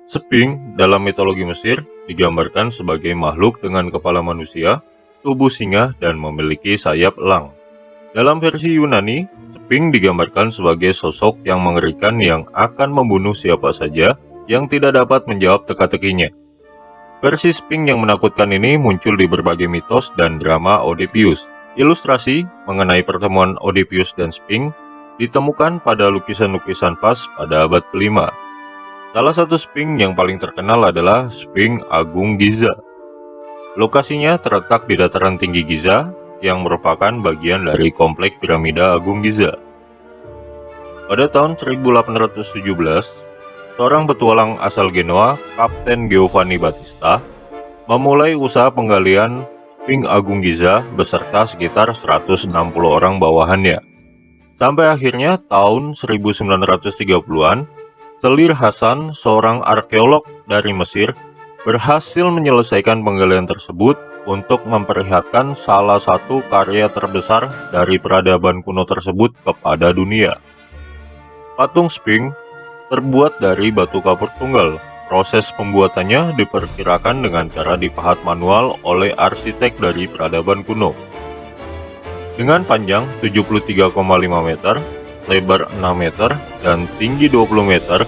Sphinx dalam mitologi Mesir digambarkan sebagai makhluk dengan kepala manusia, tubuh singa, dan memiliki sayap elang. Dalam versi Yunani, Sphinx digambarkan sebagai sosok yang mengerikan yang akan membunuh siapa saja yang tidak dapat menjawab teka-tekinya. Versi Sphinx yang menakutkan ini muncul di berbagai mitos dan drama Oedipus. Ilustrasi mengenai pertemuan Oedipus dan Sphinx ditemukan pada lukisan-lukisan vas pada abad ke-5. Salah satu Sphinx yang paling terkenal adalah Sphinx Agung Giza. Lokasinya terletak di dataran tinggi Giza, yang merupakan bagian dari komplek piramida Agung Giza. Pada tahun 1817, seorang petualang asal Genoa, Kapten Giovanni Battista, memulai usaha penggalian Sphinx Agung Giza beserta sekitar 160 orang bawahannya. Sampai akhirnya tahun 1930-an, Selir Hasan, seorang arkeolog dari Mesir, berhasil menyelesaikan penggalian tersebut untuk memperlihatkan salah satu karya terbesar dari peradaban kuno tersebut kepada dunia. Patung Sphinx terbuat dari batu kapur tunggal. Proses pembuatannya diperkirakan dengan cara dipahat manual oleh arsitek dari peradaban kuno. Dengan panjang 73,5 meter, lebar 6 meter, dan tinggi 20 meter,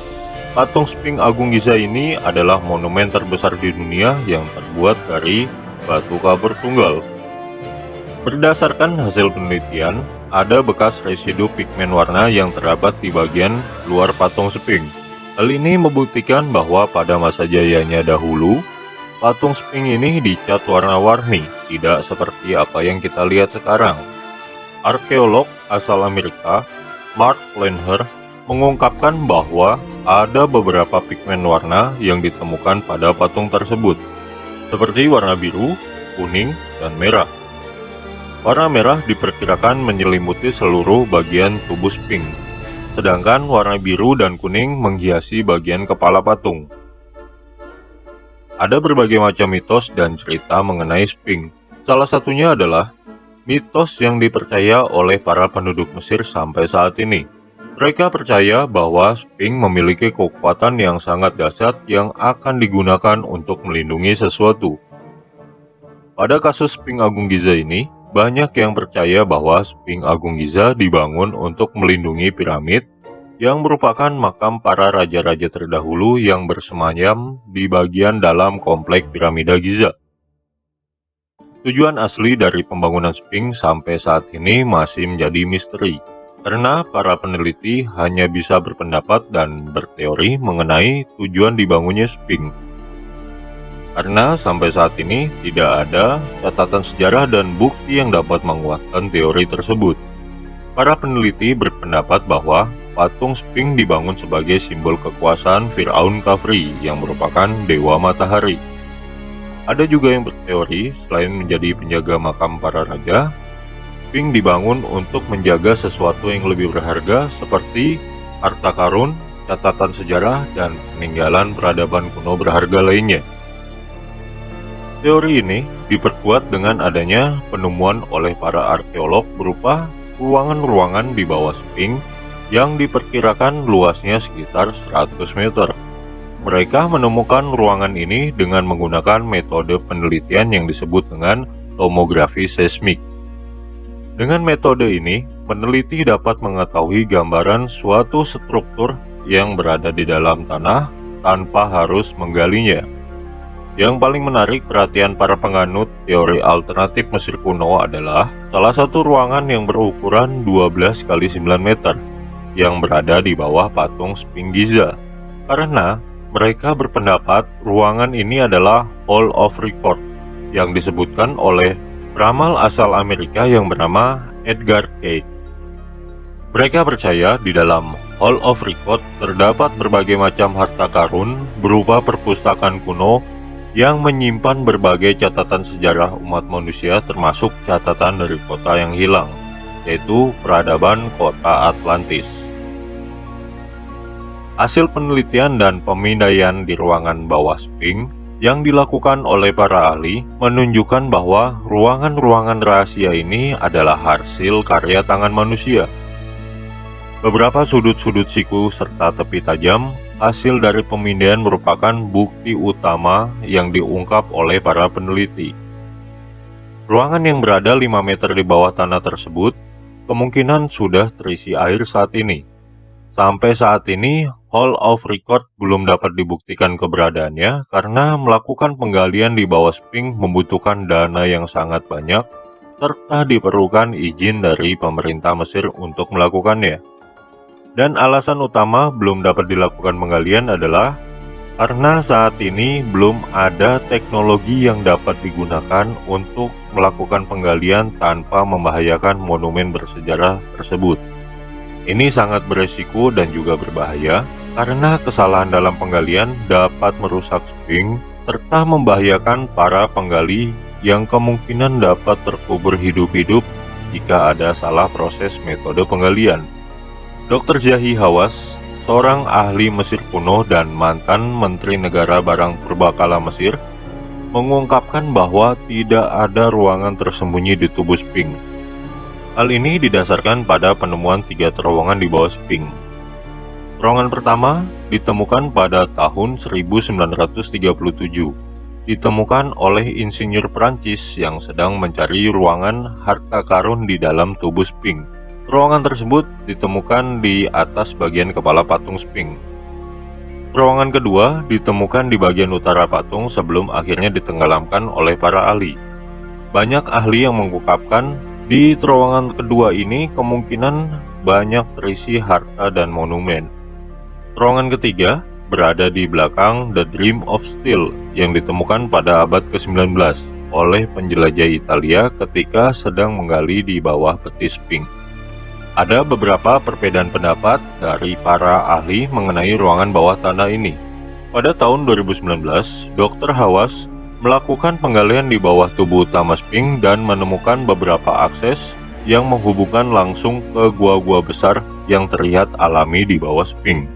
patung Sphinx Agung Giza ini adalah monumen terbesar di dunia yang terbuat dari batu kapur tunggal. Berdasarkan hasil penelitian, ada bekas residu pigmen warna yang terdapat di bagian luar patung Sphinx. Hal ini membuktikan bahwa pada masa jayanya dahulu, patung Sphinx ini dicat warna-warni, tidak seperti apa yang kita lihat sekarang. Arkeolog asal Amerika, Mark Lanier, mengungkapkan bahwa ada beberapa pigmen warna yang ditemukan pada patung tersebut, seperti warna biru, kuning, dan merah. Warna merah diperkirakan menyelimuti seluruh bagian tubuh Sphinx, sedangkan warna biru dan kuning menghiasi bagian kepala patung. Ada berbagai macam mitos dan cerita mengenai Sphinx. Salah satunya adalah mitos yang dipercaya oleh para penduduk Mesir sampai saat ini. Mereka percaya bahwa Sphinx memiliki kekuatan yang sangat dahsyat yang akan digunakan untuk melindungi sesuatu. Pada kasus Sphinx Agung Giza ini, banyak yang percaya bahwa Sphinx Agung Giza dibangun untuk melindungi piramid, yang merupakan makam para raja-raja terdahulu yang bersemayam di bagian dalam komplek piramida Giza. Tujuan asli dari pembangunan Sphinx sampai saat ini masih menjadi misteri, karena para peneliti hanya bisa berpendapat dan berteori mengenai tujuan dibangunnya Sphinx. Karena sampai saat ini tidak ada catatan sejarah dan bukti yang dapat menguatkan teori tersebut. Para peneliti berpendapat bahwa patung Sphinx dibangun sebagai simbol kekuasaan Firaun Khafre yang merupakan dewa matahari. Ada juga yang berteori selain menjadi penjaga makam para raja, Sphinx dibangun untuk menjaga sesuatu yang lebih berharga seperti harta karun, catatan sejarah, dan peninggalan peradaban kuno berharga lainnya. Teori ini diperkuat dengan adanya penemuan oleh para arkeolog berupa ruangan-ruangan di bawah Sphinx yang diperkirakan luasnya sekitar 100 meter. Mereka menemukan ruangan ini dengan menggunakan metode penelitian yang disebut dengan tomografi seismik. Dengan metode ini, peneliti dapat mengetahui gambaran suatu struktur yang berada di dalam tanah tanpa harus menggalinya. Yang paling menarik perhatian para penganut teori alternatif Mesir kuno adalah salah satu ruangan yang berukuran 12 x 9 meter yang berada di bawah patung Sphinx Giza. Karena mereka berpendapat ruangan ini adalah Hall of Record yang disebutkan oleh peramal asal Amerika yang bernama Edgar Cayce. Mereka percaya di dalam Hall of Record terdapat berbagai macam harta karun berupa perpustakaan kuno yang menyimpan berbagai catatan sejarah umat manusia, termasuk catatan dari kota yang hilang, yaitu peradaban kota Atlantis. Hasil penelitian dan pemindaian di ruangan bawah Sphinx yang dilakukan oleh para ahli menunjukkan bahwa ruangan-ruangan rahasia ini adalah hasil karya tangan manusia. Beberapa sudut-sudut siku serta tepi tajam hasil dari pemindahan merupakan bukti utama yang diungkap oleh para peneliti. Ruangan yang berada 5 meter di bawah tanah tersebut kemungkinan sudah terisi air saat ini. Sampai saat ini, Hall of Record belum dapat dibuktikan keberadaannya karena melakukan penggalian di bawah Sphinx membutuhkan dana yang sangat banyak serta diperlukan izin dari pemerintah Mesir untuk melakukannya. Dan alasan utama belum dapat dilakukan penggalian adalah karena saat ini belum ada teknologi yang dapat digunakan untuk melakukan penggalian tanpa membahayakan monumen bersejarah tersebut. Ini sangat beresiko dan juga berbahaya karena kesalahan dalam penggalian dapat merusak Sphinx serta membahayakan para penggali yang kemungkinan dapat terkubur hidup-hidup jika ada salah proses metode penggalian. Dr. Zahi Hawass, seorang ahli Mesir kuno dan mantan Menteri Negara Barang Purbakala Mesir, mengungkapkan bahwa tidak ada ruangan tersembunyi di tubuh Sphinx. Hal ini didasarkan pada penemuan 3 terowongan di bawah Sphinx. Terowongan pertama ditemukan pada tahun 1937, ditemukan oleh insinyur Prancis yang sedang mencari ruangan harta karun di dalam tubuh Sphinx. Terowongan tersebut ditemukan di atas bagian kepala patung Sphinx. Terowongan kedua ditemukan di bagian utara patung sebelum akhirnya ditenggelamkan oleh para ahli. Banyak ahli yang mengungkapkan di terowongan kedua ini kemungkinan banyak terisi harta dan monumen. Terowongan ketiga berada di belakang The Dream of Steel yang ditemukan pada abad ke-19 oleh penjelajah Italia ketika sedang menggali di bawah peti Sphinx. Ada beberapa perbedaan pendapat dari para ahli mengenai ruangan bawah tanah ini. Pada tahun 2019, Dr. Hawass melakukan penggalian di bawah tubuh utama Sphinx dan menemukan beberapa akses yang menghubungkan langsung ke gua-gua besar yang terlihat alami di bawah Sphinx.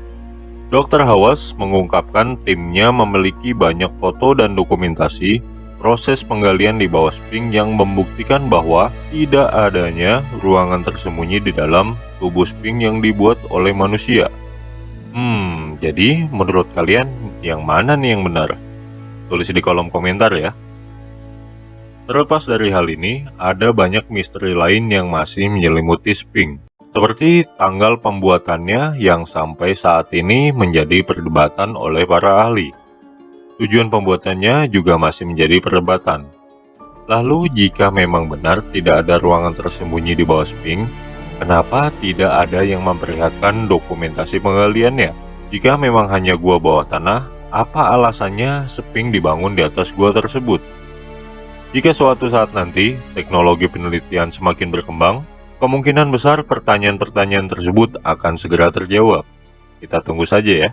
Dr. Hawass mengungkapkan timnya memiliki banyak foto dan dokumentasi proses penggalian di bawah Sphinx yang membuktikan bahwa tidak adanya ruangan tersembunyi di dalam tubuh Sphinx yang dibuat oleh manusia. Jadi menurut kalian yang mana nih yang benar? Tulis di kolom komentar ya. Terlepas dari hal ini, ada banyak misteri lain yang masih menyelimuti Sphinx, seperti tanggal pembuatannya yang sampai saat ini menjadi perdebatan oleh para ahli. Tujuan pembuatannya juga masih menjadi perdebatan. Lalu jika memang benar tidak ada ruangan tersembunyi di bawah Sphinx, kenapa tidak ada yang memperlihatkan dokumentasi penggaliannya? Jika memang hanya gua bawah tanah, apa alasannya Sphinx dibangun di atas gua tersebut? Jika suatu saat nanti teknologi penelitian semakin berkembang, kemungkinan besar pertanyaan-pertanyaan tersebut akan segera terjawab. Kita tunggu saja ya.